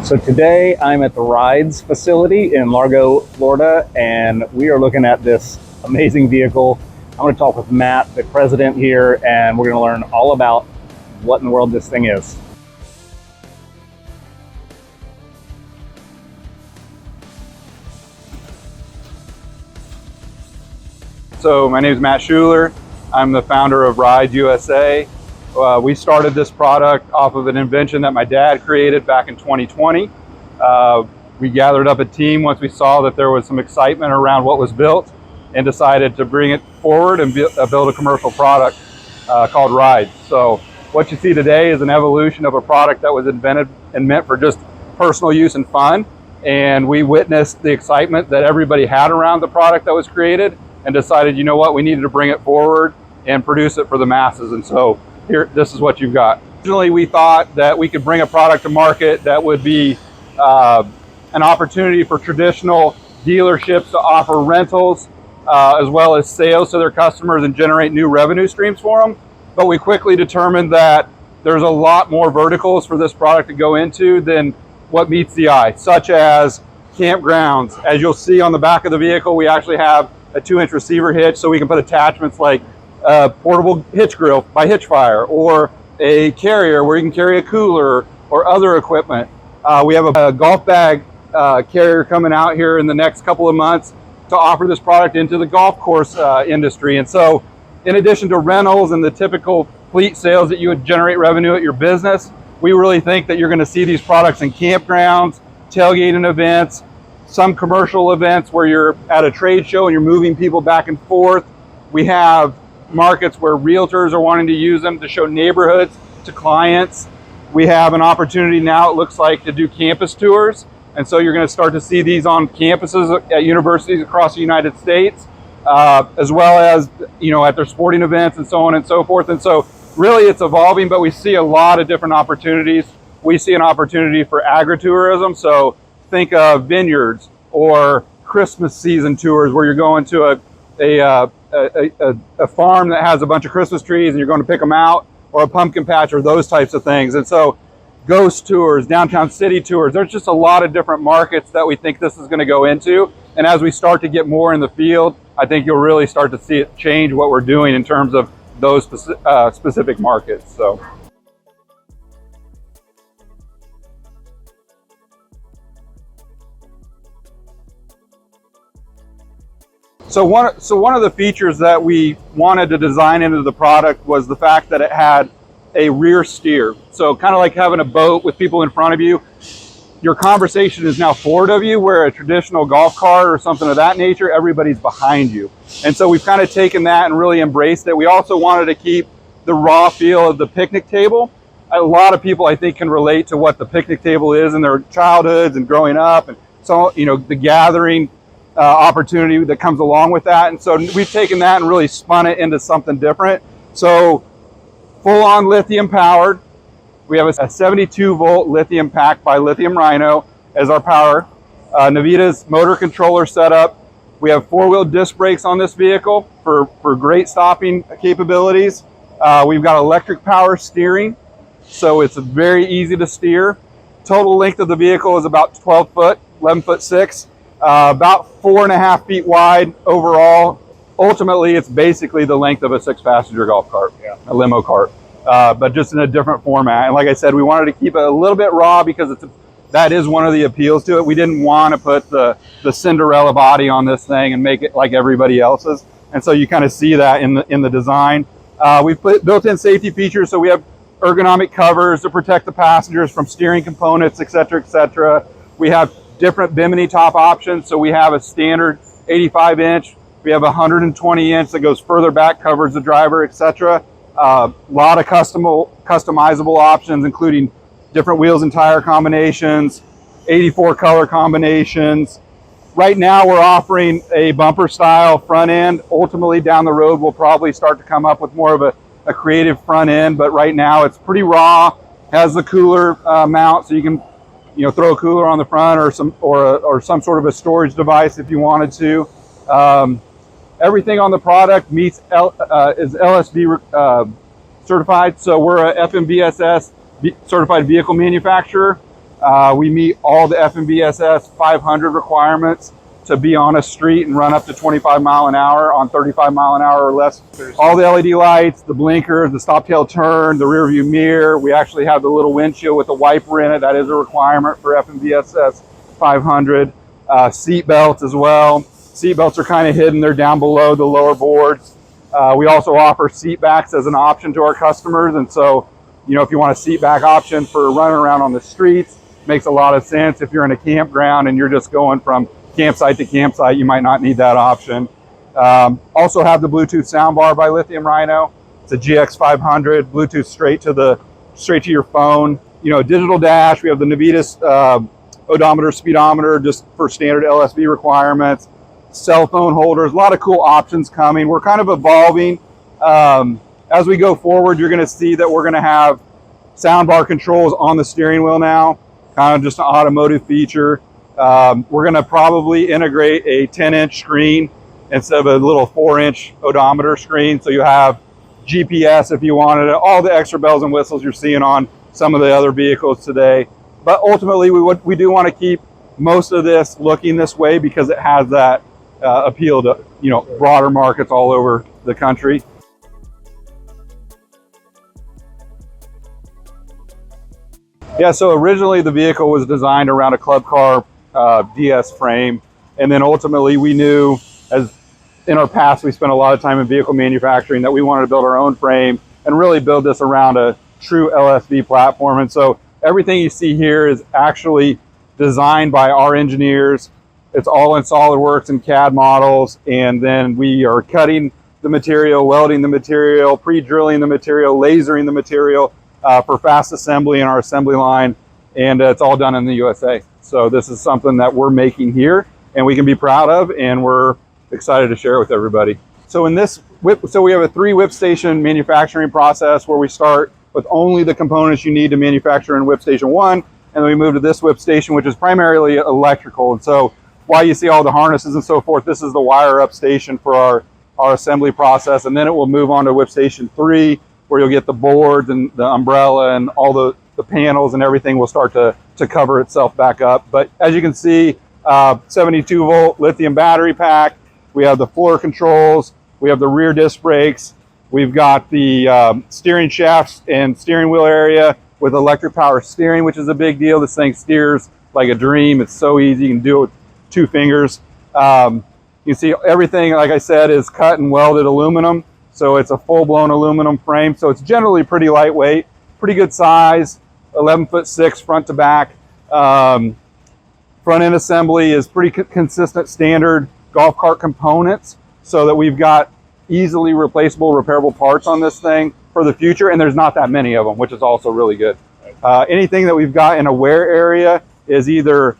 So today I'm at the RYDZ facility in Largo, Florida, and we are looking at this amazing vehicle. I'm going to talk with Matt, the president here, and we're going to learn all about what in the world this thing is. So my name is Matt Scheuler. I'm the founder of RYDZ USA. We started this product off of an invention that my dad created back in 2020. We gathered up a team once we saw that there was some excitement around what was built and decided to bring it forward and build a commercial product called RYDZ. So what you see today is an evolution of a product that was invented and meant for just personal use and fun. And we witnessed the excitement that everybody had around the product that was created and decided, you know what, we needed to bring it forward and produce it for the masses. And so here, this is what you've got. Originally, we thought that we could bring a product to market that would be an opportunity for traditional dealerships to offer rentals as well as sales to their customers and generate new revenue streams for them. But we quickly determined that there's a lot more verticals for this product to go into than what meets the eye, such as campgrounds. As you'll see on the back of the vehicle, we actually have a 2-inch receiver hitch, so we can put attachments like a portable hitch grill by Hitchfire, or a carrier where you can carry a cooler or other equipment. We have a golf bag carrier coming out here in the next couple of months to offer this product into the golf course industry. And so in addition to rentals and the typical fleet sales that you would generate revenue at your business, we really think that you're going to see these products in campgrounds, tailgating events, some commercial events where you're at a trade show and you're moving people back and forth. We have markets where realtors are wanting to use them to show neighborhoods to clients. We have an opportunity now, it looks like, to do campus tours. And so you're going to start to see these on campuses at universities across the United States, as well as, you know, at their sporting events and so on and so forth. And so really it's evolving, but we see a lot of different opportunities. We see an opportunity for agritourism. So think of vineyards or Christmas season tours where you're going to a farm that has a bunch of Christmas trees and you're going to pick them out, or a pumpkin patch, or those types of things. And so ghost tours, downtown city tours, there's just a lot of different markets that we think this is going to go into. And as we start to get more in the field, I think you'll really start to see it change what we're doing in terms of those specific markets. So one of the features that we wanted to design into the product was the fact that it had a rear steer. So kind of like having a boat with people in front of you, your conversation is now forward of you, where a traditional golf cart or something of that nature, everybody's behind you. And so we've kind of taken that and really embraced it. We also wanted to keep the raw feel of the picnic table. A lot of people, I think, can relate to what the picnic table is in their childhoods and growing up, and so, you know, the gathering opportunity that comes along with that. And so we've taken that and really spun it into something different. So full-on lithium powered. We have a 72-volt lithium pack by Lithium Rhino as our power. Navitas motor controller setup. We have 4-wheel disc brakes on this vehicle for great stopping capabilities. We've got electric power steering, so it's very easy to steer. Total length of the vehicle is about 12 foot, 11'6". About 4.5 feet wide overall. Ultimately, it's basically the length of a 6-passenger golf cart, a limo cart, but just in a different format. And like I said, we wanted to keep it a little bit raw because that is one of the appeals to it. We didn't want to put the Cinderella body on this thing and make it like everybody else's. And so you kind of see that in the design. We've put built-in safety features, so we have ergonomic covers to protect the passengers from steering components, et cetera, et cetera. We have different Bimini top options. So we have a standard 85-inch. We have a 120-inch that goes further back, covers the driver, etc. A lot of customizable options, including different wheels and tire combinations, 84 color combinations. Right now we're offering a bumper style front end. Ultimately down the road we'll probably start to come up with more of a creative front end, but right now it's pretty raw. Has the cooler mount, so you can, you know, throw a cooler on the front or some sort of a storage device if you wanted to. Everything on the product meets is LSB certified, so we're a FMVSS certified vehicle manufacturer. We meet all the FMVSS 500 requirements to be on a street and run up to 25 mile an hour on 35 mile an hour or less. All the LED lights, the blinkers, the stop tail turn, the rear view mirror. We actually have the little windshield with the wiper in it. That is a requirement for FMVSS 500. Seat belts as well. Seat belts are kind of hidden. They're down below the lower boards. We also offer seat backs as an option to our customers. And so, you know, if you want a seat back option for running around on the streets, makes a lot of sense. If you're in a campground and you're just going from campsite to campsite, you might not need that option. Also have the Bluetooth soundbar by Lithium Rhino. It's a GX500, Bluetooth straight to your phone. You know, digital dash. We have the Navitas odometer, speedometer, just for standard LSV requirements. Cell phone holders, a lot of cool options coming. We're kind of evolving. As we go forward, you're going to see that we're going to have soundbar controls on the steering wheel now, kind of just an automotive feature. We're going to probably integrate a 10-inch screen instead of a little 4-inch odometer screen. So you have GPS if you wanted it, all the extra bells and whistles you're seeing on some of the other vehicles today. But ultimately, we do want to keep most of this looking this way because it has that appeal to, you know, broader markets all over the country. Yeah, so originally the vehicle was designed around a club car DS frame, and then ultimately we knew, as in our past we spent a lot of time in vehicle manufacturing, that we wanted to build our own frame and really build this around a true LSV platform. And so everything you see here is actually designed by our engineers. It's all in SolidWorks and CAD models, and then we are cutting the material, welding the material, pre-drilling the material, lasering the material for fast assembly in our assembly line, and it's all done in the USA. So this is something that we're making here and we can be proud of, and we're excited to share with everybody. So in this whip, so we have a 3 whip station manufacturing process where we start with only the components you need to manufacture in whip station 1, and then we move to this whip station, which is primarily electrical. And so why you see all the harnesses and so forth, this is the wire up station for our assembly process, and then it will move on to whip station 3, where you'll get the boards and the umbrella and all the panels and everything will start to cover itself back up. But as you can see, 72 volt lithium battery pack. We have the floor controls. We have the rear disc brakes. We've got the steering shafts and steering wheel area with electric power steering, which is a big deal. This thing steers like a dream. It's so easy. You can do it with 2 fingers. You can see everything, like I said, is cut and welded aluminum. So it's a full-blown aluminum frame. So it's generally pretty lightweight, pretty good size, 11'6" front to back. Front end assembly is pretty consistent standard golf cart components, so that we've got easily replaceable, repairable parts on this thing for the future, and there's not that many of them, which is also really good. Anything that we've got in a wear area is either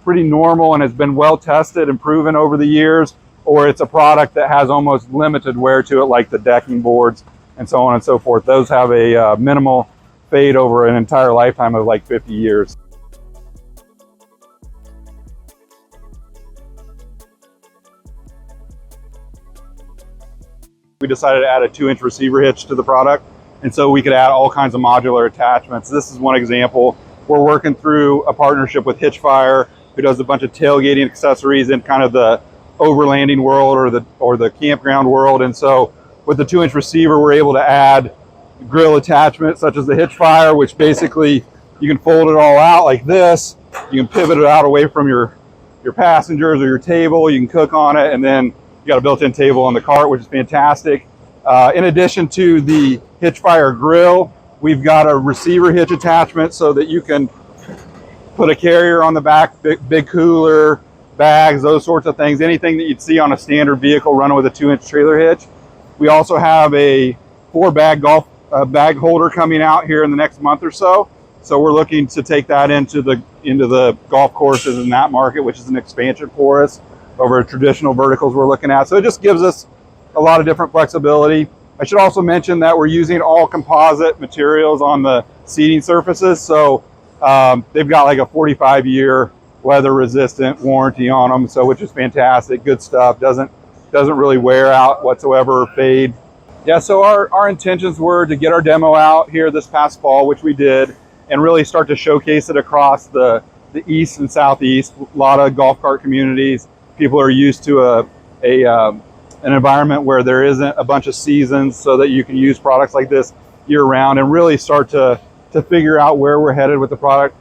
pretty normal and has been well tested and proven over the years, or it's a product that has almost limited wear to it, like the decking boards and so on and so forth. Those have a minimal fade over an entire lifetime of like 50 years. We decided to add a 2-inch receiver hitch to the product, and so we could add all kinds of modular attachments. This is one example. We're working through a partnership with Hitchfire, who does a bunch of tailgating accessories in kind of the overlanding world or the campground world. And so with the 2-inch receiver, we're able to add grill attachments such as the Hitchfire, which basically you can fold it all out like this. You can pivot it out away from your passengers or your table. You can cook on it, and then you got a built-in table on the cart, which is fantastic. In addition to the Hitchfire grill, we've got a receiver hitch attachment so that you can put a carrier on the back, big cooler, bags, those sorts of things, anything that you'd see on a standard vehicle running with a 2-inch trailer hitch. We also have a 4-bag golf bag holder coming out here in the next month or so. So we're looking to take that into the golf courses in that market, which is an expansion for us over traditional verticals we're looking at. So it just gives us a lot of different flexibility. I should also mention that we're using all composite materials on the seating surfaces. So they've got like a 45-year weather resistant warranty on them, so which is fantastic. Good stuff. Doesn't really wear out whatsoever or fade. Yeah, so our intentions were to get our demo out here this past fall, which we did, and really start to showcase it across the east and southeast. A lot of golf cart communities, people are used to an environment where there isn't a bunch of seasons, so that you can use products like this year round and really start to figure out where we're headed with the product.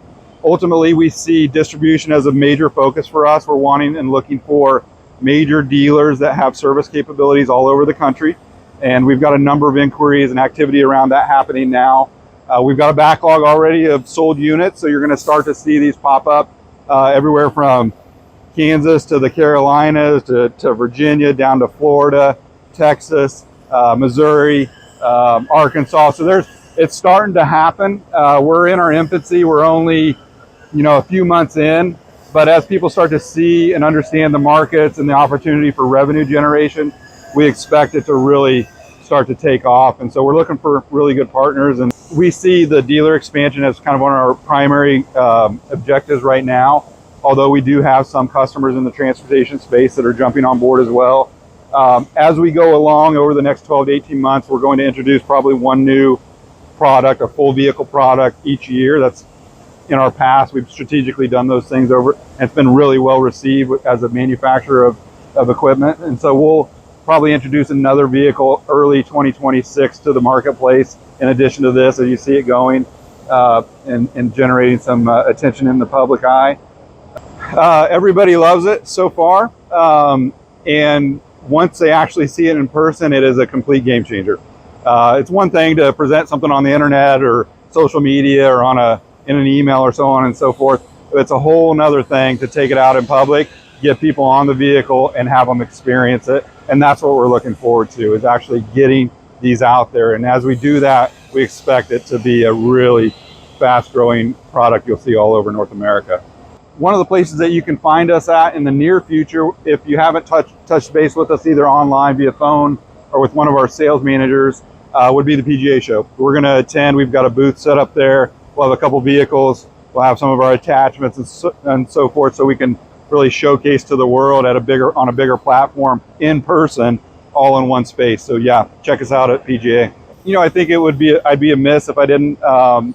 Ultimately, we see distribution as a major focus for us. We're wanting and looking for major dealers that have service capabilities all over the country. And we've got a number of inquiries and activity around that happening now. We've got a backlog already of sold units, so you're going to start to see these pop up everywhere from Kansas to the Carolinas to Virginia, down to Florida, Texas, Missouri, Arkansas. So it's starting to happen. We're in our infancy. We're only, a few months in, but as people start to see and understand the markets and the opportunity for revenue generation, we expect it to really start to take off. And so we're looking for really good partners, and we see the dealer expansion as kind of one of our primary objectives right now, although we do have some customers in the transportation space that are jumping on board as well. As we go along over the next 12 to 18 months, we're going to introduce probably one new product, a full vehicle product each year. That's in our past. We've strategically done those things over, and it's been really well received as a manufacturer of equipment. And so we'll probably introduce another vehicle early 2026 to the marketplace, in addition to this, as you see it going and generating some attention in the public eye. Everybody loves it so far, and once they actually see it in person, it is a complete game changer. It's one thing to present something on the internet or social media or in an email or so on and so forth. It's a whole nother thing to take it out in public, get people on the vehicle and have them experience it. And that's what we're looking forward to, is actually getting these out there. And as we do that, we expect it to be a really fast growing product you'll see all over North America. One of the places that you can find us at in the near future, if you haven't touched base with us either online via phone or with one of our sales managers, would be the PGA show. We're going to attend. We've got a booth set up there. We'll have a couple vehicles. We'll have some of our attachments and so forth, so we can really showcase to the world on a bigger platform in person, all in one space. So yeah, check us out at PGA. I think I'd be amiss if I didn't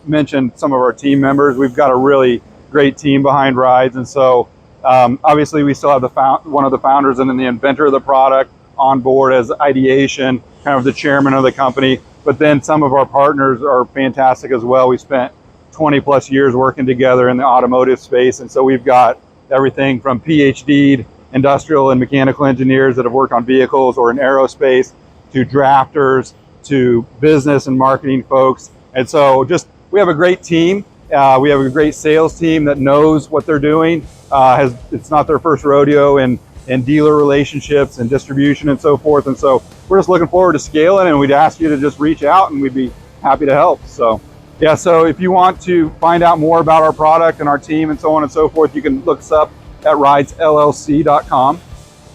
mention some of our team members. We've got a really great team behind Rides, and so obviously we still have one of the founders and then the inventor of the product on board as ideation, kind of the chairman of the company. But then some of our partners are fantastic as well. We spent 20 plus years working together in the automotive space, and so we've got everything from PhD industrial and mechanical engineers that have worked on vehicles or in aerospace, to drafters, to business and marketing folks. And so we have a great team. We have a great sales team that knows what they're doing. It's not their first rodeo in dealer relationships and distribution and so forth. And so we're just looking forward to scaling, and we'd ask you to just reach out and we'd be happy to help. So yeah, so if you want to find out more about our product and our team and so on and so forth, you can look us up at RYDZLLC.com,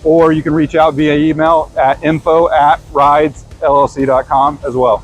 or you can reach out via email at info@RYDZLLC.com as well.